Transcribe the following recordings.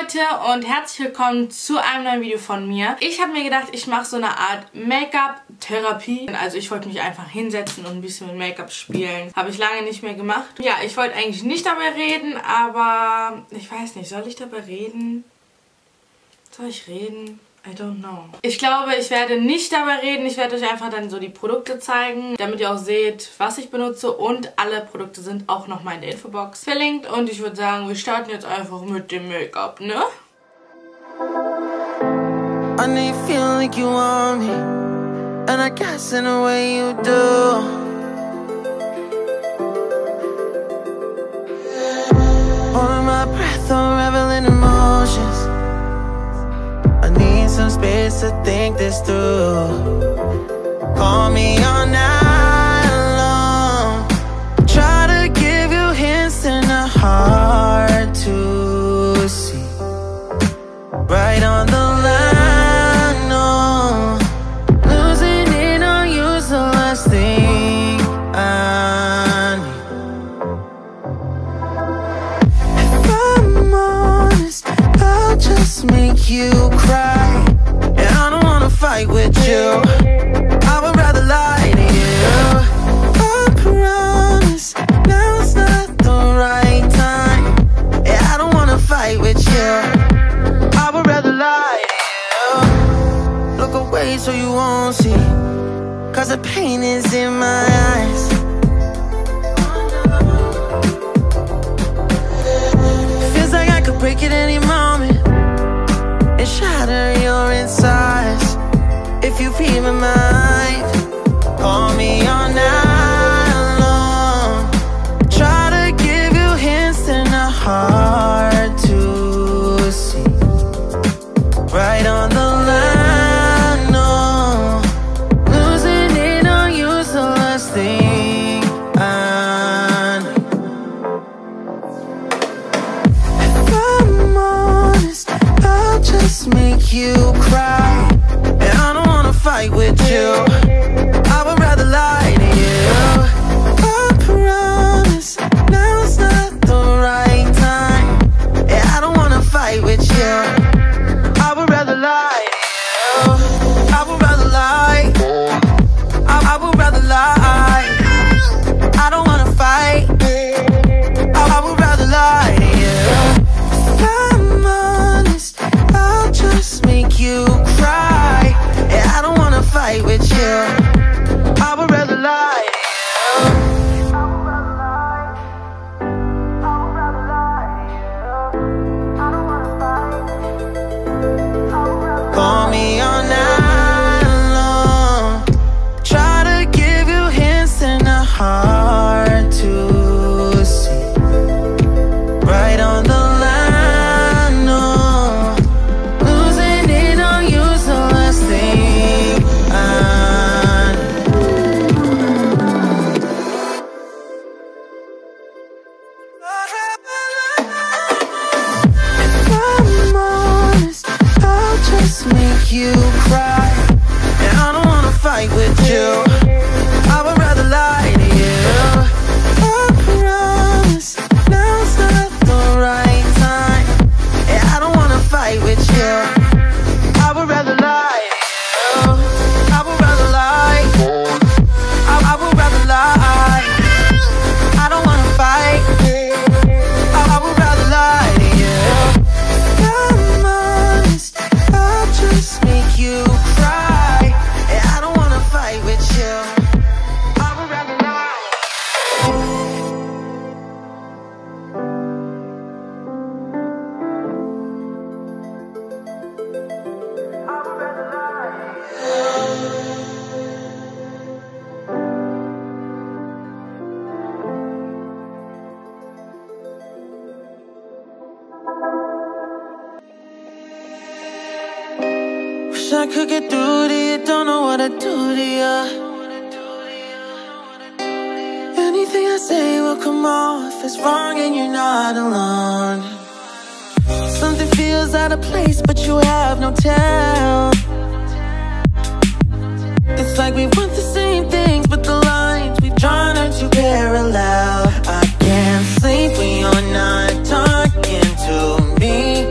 Leute und herzlich willkommen zu einem neuen Video von mir. Ich habe mir gedacht, ich mache so eine Art Make-up-Therapie. Also ich wollte mich einfach hinsetzen und ein bisschen mit Make-up spielen. Habe ich lange nicht mehr gemacht. Ja, ich wollte eigentlich nicht dabei reden, aber ich weiß nicht, soll ich dabei reden? Soll ich reden? I don't know. Ich glaube, ich werde nicht dabei reden. Ich werde euch einfach dann so die Produkte zeigen, damit ihr auch seht, was ich benutze. Und alle Produkte sind auch nochmal in der Infobox verlinkt. Und ich würde sagen, wir starten jetzt einfach mit dem Make-up, ne? I know you feel like you want me, and I guess in a way you do. Holding my breath, unraveling emotions. Need some space to think this through. Call me all night long. Try to give you hints and a hard to see. Right on the line, no. Losing it on you's the last thing I need. If I'm honest, I'll just make you cry. And I don't wanna fight with you. I would rather lie to you. I promise now's not the right time. Yeah, I don't wanna fight with you. I would rather lie to you. Look away so you won't see, cause the pain is in my eyes. Feels like I could break at any moment and shatter your insides. If you feel my mind, call me all night long. Try to give you hints and a hard to see. Right on the line, no. Losing it on you's the last thing I need. If I'm honest, I'll just make you cry. And I don't wanna fight with you. I would rather lie to you. I promise now's not the right time. Yeah, I don't wanna fight with you. I would rather lie to you. I would rather lie. I would rather lie. I don't wanna fight. I would rather lie to you. I'm honest, I'll just make you cry. Yeah, I don't wanna fight with you. I would rather lie to you. Call me all night long. Try to give you hints and a hard to see. Right on the line, no. Losing it on you's the last thing I need. If I'm honest, I'll just make you cry. And I don't wanna fight with you. I would rather lie to you. I promise now's not the right time. Yeah, I don't wanna fight with you. I would rather lie to you. I would rather lie. I would rather lie. I don't wanna fight. I would rather lie to you. I'm honest, I'll just make you cry. Yeah, I don't wanna fight with you. I would rather lie. I would rather lie. Wish I could get through to you, don't know what I'd do to you. Anything I say will come off as wrong and you're not alone. Something feels out of place but you have no tell. It's like we want the same things but the lines we've drawn are too parallel. I can't sleep when you're not talking to me.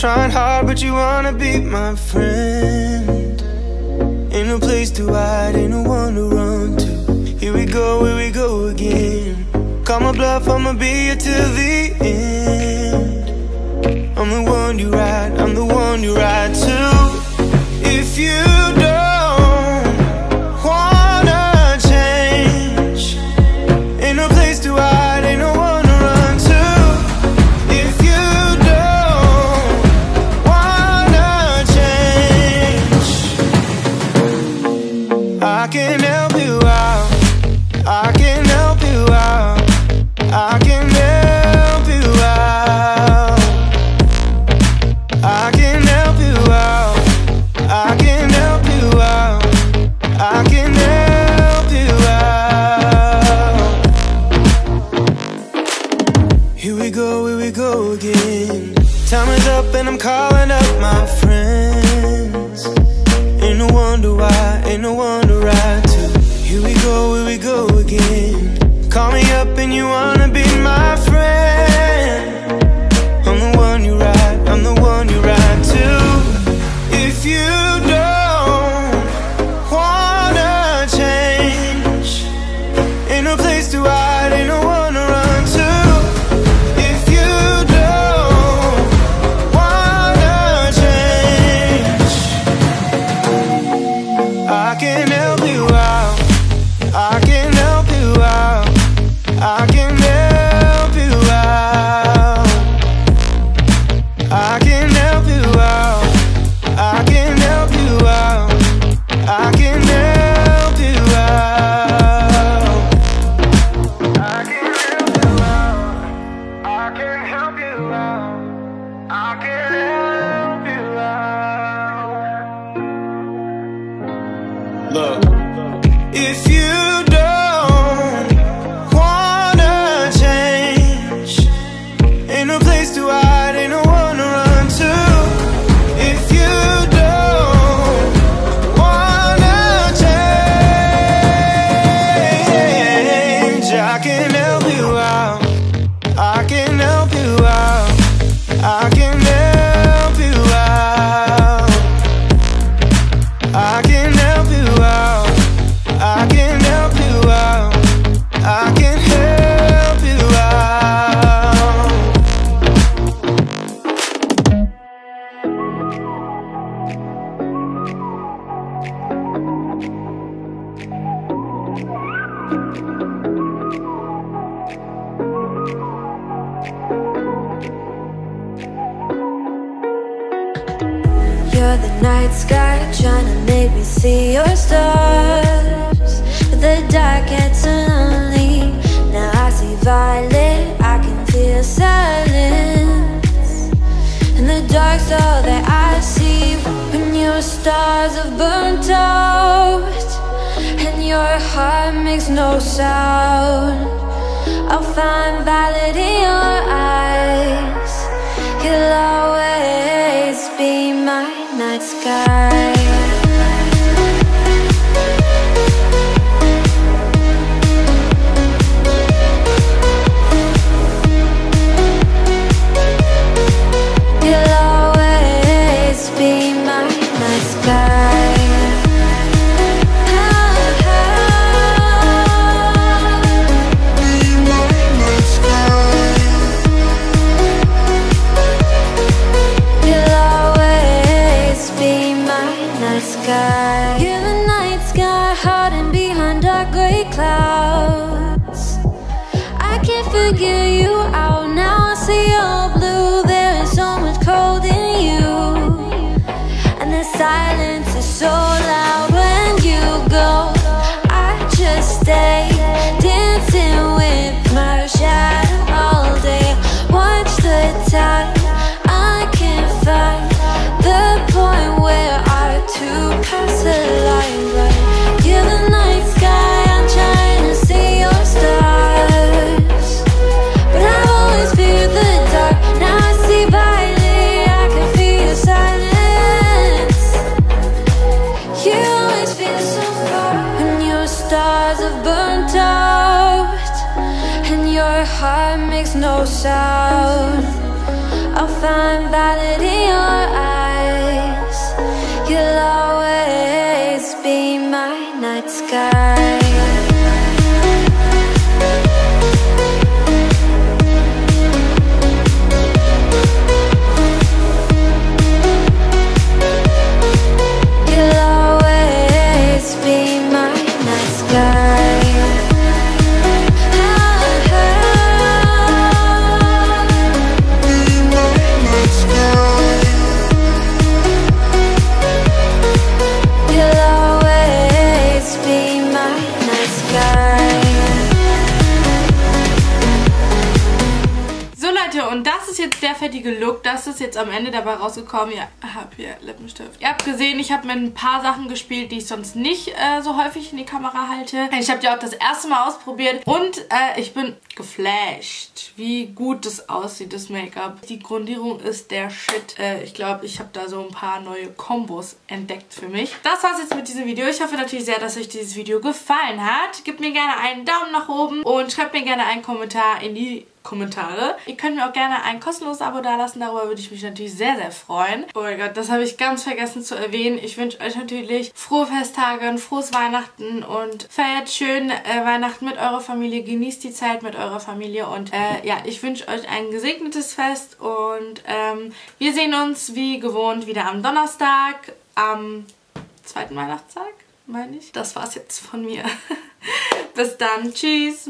trying hard, but you wanna be my friend. Ain't no place to hide, ain't no one to run to. Here we go again. Call my bluff, I'ma be here till the end. I'm the one you ride, I'm the one you ride to. If you don't wanna change, ain't no place to hide, ain't no one to run to. If you don't wanna change, I can help you out, I can help you out, I can help you out, I can help you out, I can help you out, I can help you out. Here we go again. Time is up and I'm calling up my friends. Ain't no wonder why, ain't no one to ride to. Here we go again. Call me up and you wanna be my friend. I'm the one you ride, I'm the one you ride to. If you don't wanna change, ain't no place to hide, ain't no one to run to. If you don't wanna change, I can help you out, I can help you out, I can help you out, I can help you out, I can help you out, I can help you out, I can help you out, I can help you out, I can help you out. Look, if you don't wanna change, ain't no place to hide, ain't no one to run to. If you don't wanna change, I can help you out, I can help you out, I can help you out, I can help you out, I can help you out, I can help you out. You're the night sky, trying to make me see your stars. But the dark gets so lonely. Now I see violet, I can feel silence. And the dark's all that I see. When your stars have burnt out and your heart makes no sound, I'll find violet in your eyes. You'll always be my night sky. You'll always be my night sky. You're the night sky, hiding behind dark gray clouds. I can't figure you out now. I see your blue. There is so much cold in you, and the silence is so loud when you go. I just stay dancing with my shadow all day. Watch the tide. I can't find the point where our two paths align. But you're the night sky, I'm trying to see your stars. But I've always feared the dark. Now I see violet, I can feel your silence. You always feel so far when your stars have burnt out and your heart makes no sound. I'll find valid in your eyes. You'll always be my night sky. You'll always be my night sky. Und das ist jetzt der fertige Look. Das ist jetzt am Ende dabei rausgekommen. Ja, habe hier Lippenstift. Ihr habt gesehen, ich habe mit ein paar Sachen gespielt, die ich sonst nicht so häufig in die Kamera halte. Ich habe die auch das erste Mal ausprobiert. Und ich bin geflasht, wie gut das aussieht, das Make-up. Die Grundierung ist der Shit. Ich glaube, ich habe da so ein paar neue Kombos entdeckt für mich. Das war's jetzt mit diesem Video. Ich hoffe natürlich sehr, dass euch dieses Video gefallen hat. Gebt mir gerne einen Daumen nach oben und schreibt mir gerne einen Kommentar in die Kommentare. Ihr könnt mir auch gerne ein kostenloses Abo dalassen, darüber würde ich mich natürlich sehr, sehr freuen. Oh mein Gott, das habe ich ganz vergessen zu erwähnen. Ich wünsche euch natürlich frohe Festtage, ein frohes Weihnachten und feiert schön Weihnachten mit eurer Familie, genießt die Zeit mit eurer Familie und ja, ich wünsche euch ein gesegnetes Fest und wir sehen uns wie gewohnt wieder am Donnerstag, am zweiten Weihnachtstag, meine ich. Das war's jetzt von mir. Bis dann, tschüss.